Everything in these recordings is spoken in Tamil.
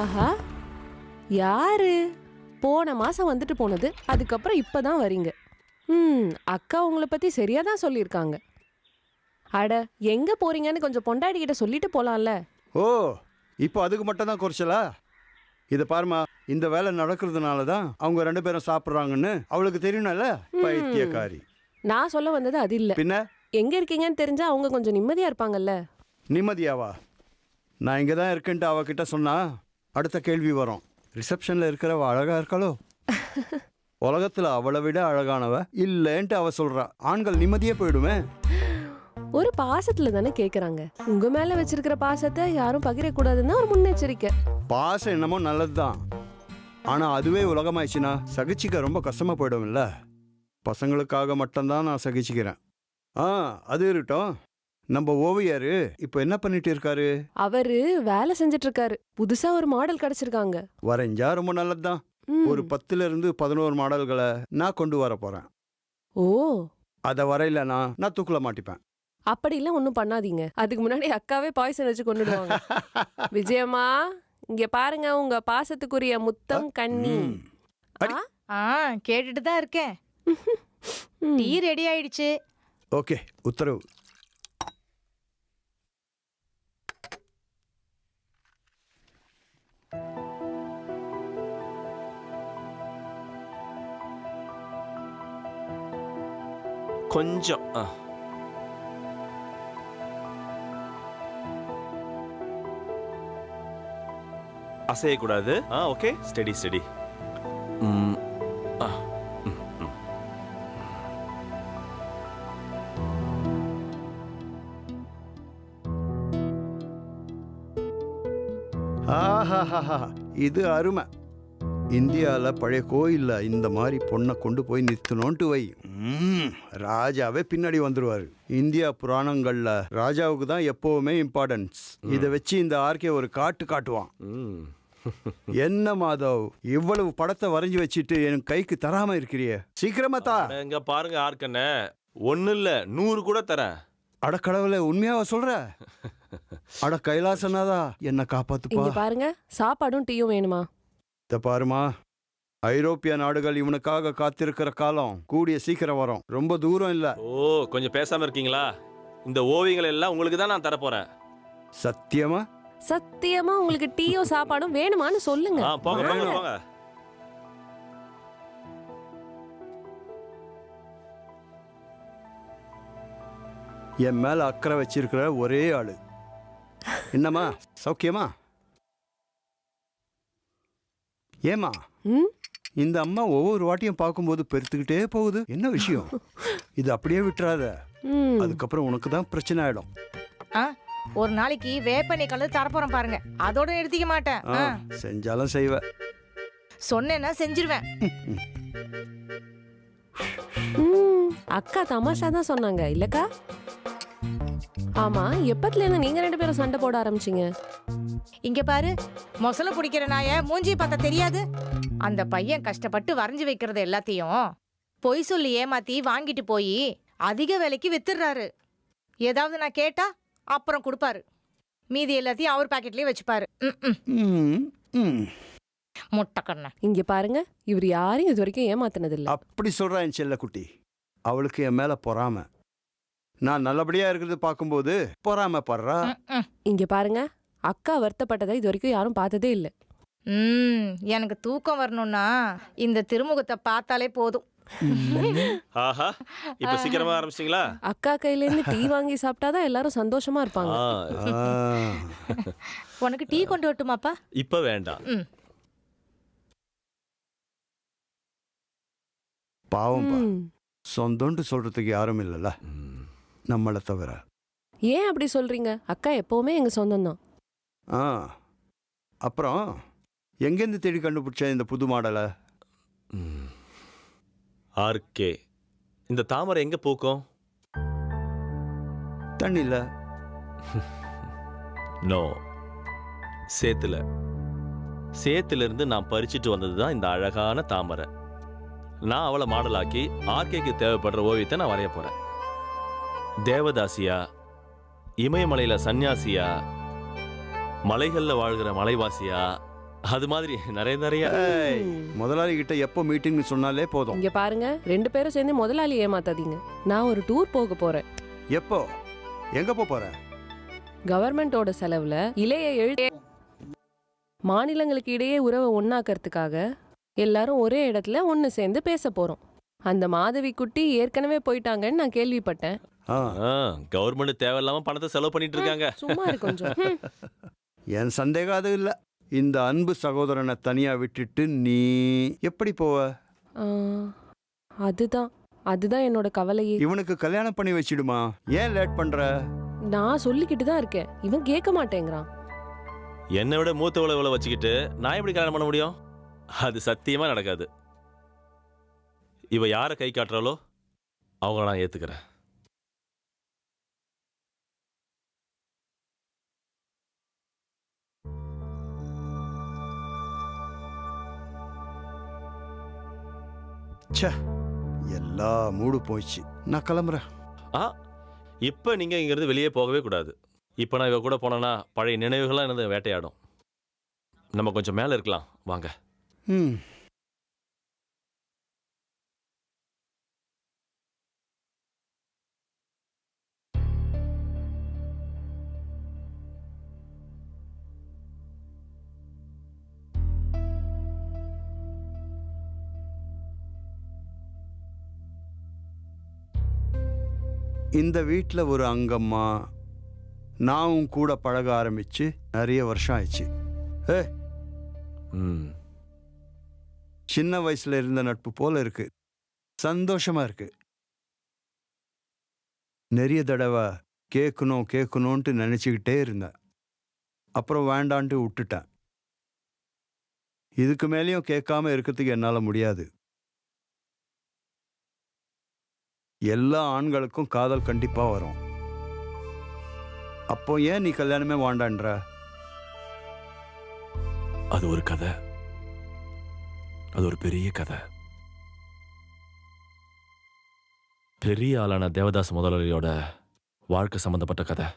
ஆஹா, யாரு? போன மாசம் வந்துட்டு போனது, அதுக்கப்புறம் இப்பதான் வரீங்க. அக்கா உங்களை பத்தி சரியா தான் சொல்லியிருக்காங்க. அட, எங்க போறீங்கன்னு கொஞ்சம் பொண்டாடி கிட்ட சொல்லிட்டு போலாம்ல. ஓ, இப்போ அதுக்கு மட்டும் தான் குறைச்சலா? இதை பாருமா, இந்த வேலை நடக்கிறதுனால தான் அவங்க 2 பேரும் சாப்பிட்றாங்கன்னு அவளுக்கு தெரியணும்ல. பைத்தியக்காரி. நான் சொல்ல வந்தது அது இல்ல. பின்ன எங்க இருக்கீங்கன்னு தெரிஞ்சா அவங்க கொஞ்சம் நிம்மதியா இருப்பாங்கல்ல. நிம்மதியாவா? நான் இங்கே தான் இருக்கேன்ட்டு அவகிட்ட சொன்னா அடுத்த கேள்வி வரும். ரிசப்ஷனில் இருக்கிறவ அழகா இருக்காளோ? உலகத்தில் அவளை விட அழகானவ இல்லைன்ட்டு அவ சொல்றா. ஆண்கள் நிம்மதியே போயிடுமே. ஒரு பாசத்துல தானே கேக்குறாங்க. உங்க மேல வச்சிருக்கிற பாசத்தை யாரும் பகிரக்கூடாதுன்னு ஒரு முன்னெச்சரிக்கை. பாசம் என்னமோ நல்லதுதான், ஆனா அதுவே உலகமாயிடுச்சுன்னா சகிச்சிக்க ரொம்ப கஷ்டமா போயிடும்ல. பசங்களுக்காக மட்டும்தான் நான் சகிச்சுக்கிறேன். அது இருக்கட்டும். நம்ம ஓவியரு இப்போ என்ன பண்ணிட்டு இருக்காரு? அவரு வேலை செஞ்சுட்டு இருக்காரு. புதுசா ஒரு மாடல் கிடைச்சிருக்காங்க. வரைஞ்சா ரொம்ப நல்லதுதான். ஒரு 10 இருந்து 11 மாடல்களை நான் கொண்டு வர போறேன். ஓ, அதை வரையிலனா நான் தூக்குல மாட்டிப்பேன். அப்படிலாம் ஒன்றும் பண்ணாதீங்க. அதுக்கு முன்னாடி அக்காவே பாய்சன் வச்சு கொண்டுடுவாங்க. விஜயம்மா, இங்க பாருங்க உங்க பாசத்துக்குரிய முத்தம் கண்ணி. கேட்டுட்டு தான் இருக்கேன். டீ ரெடி ஆயிடுச்சு. ஓகே, உத்தரவு. கொஞ்சம் அசையக்கூடாது. Okay, steady steady. இது அருமை. இந்தியாவில் பழைய கோயிலில் இந்த மாதிரி பொண்ணை கொண்டு போய் நிறுத்தணும்ட்டு வை. ராஜாவே பின்னாடி வந்துடுவார். இந்தியா புராணங்களில் ராஜாவுக்கு தான் எப்போவுமே இம்பார்ட்டன்ஸ். இதை வச்சு இந்த ஆர்கே ஒரு காட்டுவான். என்ன மாதவ், இவ்வளவு படத்தை வரைஞ்சி வச்சுட்டு என் கைக்கு தராம இருக்கிறிய? சீக்கிரமா தா. இங்க பாருங்க ஆர்கண்ண, 1 இல்ல 100 கூட தரேன். அடக்கடவுளே, உண்மையாவ சொல்ற? அட கைலாசனாதா, என்ன காப்பாத்துப்பா. இங்க பாருங்க, சாப்பாடும் டீயும் வேணுமா? இத பாருமா, ஐரோப்பிய நாடுகள் இவனுக்காக காத்திருக்கிற காலம் கூடிய சீக்கிரம் வரும். ரொம்ப தூரம் இல்ல. ஓ, கொஞ்சம் பேசாம இருக்கீங்களா? இந்த ஓவியங்கள் எல்லாம் உங்களுக்கு தான் நான் தரப்போறேன். சத்தியமா? சத்தியமா உங்களுக்கு டீயும் சாப்பாடும் வேணுமான்னு சொல்லுங்க. போங்க போங்க போங்க. என் மேல அக்கறை வச்சிருக்கிற ஒரே ஆளு. என்னம்மா, சௌக்கியமா? ஏமா, இந்த அம்மா ஒவ்வொரு வாட்டியும் பார்க்கும்போது பெருத்துக்கிட்டே போகுது. என்ன விஷயம்? இது அப்படியே விட்டுறாத, அதுக்கப்புறம் உனக்கு தான் பிரச்சனை ஆயிடும். ஒரு நாளைக்கு வேப்பனை கலந்து தரப்போறேன் பாருங்க, அதோட நிறுத்திக்க மாட்டேன். செஞ்சாலும் செய்வ. சொன்னேன்னா செஞ்சிருவேன். அக்கா தமாஷா தான் சொன்னாங்க இல்லக்கா? ஆமா, எப்பத்துல இருந்து நீங்க 2 பேரும் சண்டை போட ஆரம்பிச்சீங்க? இங்க பாரு, மொசல பிடிக்கிற நாய மூஞ்சி பார்த்தா தெரியாது? அந்த பையன் கஷ்டப்பட்டு வரைஞ்சு வைக்கிறது எல்லாத்தையும் பொய் சொல்லி ஏமாத்தி வாங்கிட்டு போய் அதிக விலைக்கு வித்துடுறாரு. ஏதாவது நான் கேட்டா அப்புறம் கொடுப்பாரு. மீதி எல்லாத்தையும் அவர் பாக்கெட்லயே வச்சுப்பாரு. முட்டைக்கண்ண. இங்க பாருங்க, இவர் யாரையும் இது வரைக்கும் ஏமாத்தினது இல்ல. அப்படி சொல்றா என் செல்ல குட்டி. அவளுக்கு என் மேல பொறாம. நான் நல்லபடியா இருக்கிறது பார்க்கும்போது பொறாம படுறா. இங்க பாருங்க, அக்கா வருத்தப்பட்டதை இது வரைக்கும் யாரும் பார்த்ததே இல்ல. எனக்கு தூக்கம் வரணும்னா இந்த திருமுகத்தை பார்த்தாலே போதும். ஆஹா, இப்ப சீக்கிரமா ஆரம்பிச்சிட்டீங்களா? அக்கா கையில இருந்து டீ வாங்கி சாப்பிட்டாதான் எல்லாரும் சந்தோஷமா இருப்பாங்க. உனக்கு டீ கொண்டு வரட்டுமாப்பா? இப்ப வேண்டாம். பாவம், சொந்தம்னு சொல்றதுக்கு யாரும் இல்லைல்ல நம்மளை தவிர. ஏன் அப்படி சொல்றீங்க? அக்கா எப்பவுமே எங்க சொந்தம் தான். அப்புறம் எங்கேருந்து தேடி கண்டுபிடிச்ச இந்த புது மாடலை? ஆர்கே, இந்த தாமரை எங்க பூக்கும்? தண்ணில. நோ, சேத்துல. சேத்துல இருந்து நான் பறிச்சுட்டு வந்ததுதான் இந்த அழகான தாமரை. நான் அவளை மாடலாக்கி ஆர்கேக்கு தேவைப்படுற ஓவியத்தை நான் வரைய போறேன். தேவதாசியா, இமயமலையில சன்னியாசியா, மலைகள்ல வாழ்கிற மலைவாசியா, அது மாதிரி நிறைய நிறைய. ஏய், முதலாளி கிட்ட எப்போ மீட்டிங்னு சொன்னாலே போதும். இங்க பாருங்க, 2 பேரும் சேர்ந்து முதலாளி ஏமாத்தாதீங்க. நான் ஒரு டூர் போக போறேன். எப்போ? எங்க போற? கவர்மெண்டோட செலவுல இளைய எழு மாநிலங்களுக்கு இடையே உறவை ஒண்ணாக்கறதுக்காக எல்லாரும் ஒரே இடத்துல ஒண்ணு சேர்ந்து பேச போறோம். அந்த மாதவி குட்டி ஏற்கனவே போயிட்டாங்கன்னு நான் கேள்விப்பட்டேன். கவர்மெண்ட் தேவையில்லாம பணத்தை செலவு பண்ணிட்டு இருக்காங்க. சும்மா இரு கொஞ்சம். என் சந்தேகம் அது இல்லை. இந்த அன்பு சகோதரனை தனியா விட்டுட்டு நீ எப்படி போவ? ஆ, அதுதான் என்னோட கவலையே. இவனுக்கு கல்யாணம் பண்ணி வச்சிடுமா? ஏன் லேட் பண்ற? நான் சொல்லிக்கிட்டு தான் இருக்கேன், இவன் கேட்க மாட்டேங்கிறான். என்னை விட மூத்தவளை இவ்வளவு வச்சுக்கிட்டு நான் எப்படி கல்யாணம் பண்ண முடியும்? அது சத்தியமா நடக்காது. இவ யாரை கை காட்டுறாளோ அவங்கள நான் ஏத்துக்கிறேன். ச்சே, எல்லா மூடு போயிடுச்சு. நான் கிளம்புறேன். இப்ப நீங்க இங்க இருந்து வெளியே போகவே கூடாது. இப்ப நான் இவ கூட போனேன்னா பழைய நினைவுகள்லாம் என்னது வேட்டையாடும். நம்ம கொஞ்சம் மேல இருக்கலாம் வாங்க. ம். இந்த வீட்டில் ஒரு அங்கம்மா நான் உன் கூட பழக ஆரம்பிச்சு நிறைய வருஷம் ஆயிடுச்சு. ம். சின்ன வயசுல இருந்த நட்பு போல இருக்கு. சந்தோஷமா இருக்கு. நிறைய தடவை கேட்கணும்ட்டு நினச்சிக்கிட்டே இருந்தேன். அப்புறம் வேண்டான்ட்டு விட்டுட்டேன். இதுக்கு மேலேயும் கேட்காம இருக்கிறதுக்கு என்னால் முடியாது. எல்லா ஆண்களுக்கும் காதல் கண்டிப்பா வரும். அப்போ ஏன் நீ கல்யாணமே வாண்டான்ற? அது ஒரு கதை. அது ஒரு பெரிய கதை. பெரிய ஆளான தேவதாஸ் முதலாளியோட வாழ்க்கை சம்பந்தப்பட்ட கதை.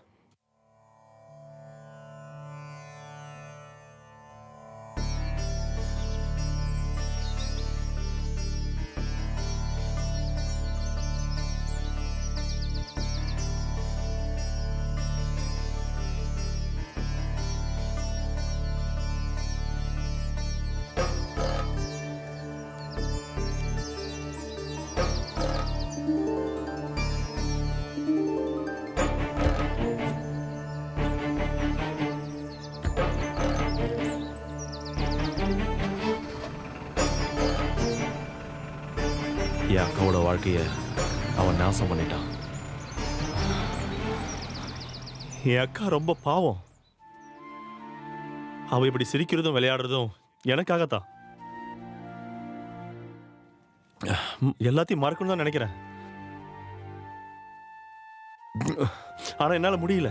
என் அக்காவோட வாழ்க்கைய அவன் நாசம் பண்ணிட்டான். என் அக்கா ரொம்ப பாவம். அவ இப்படி சிரிக்கிறதும் விளையாடுறதும் எனக்காகத்தான். எல்லாத்தையும் மறக்கணும் தான் நினைக்கிறேன். ஆனா என்னால முடியல.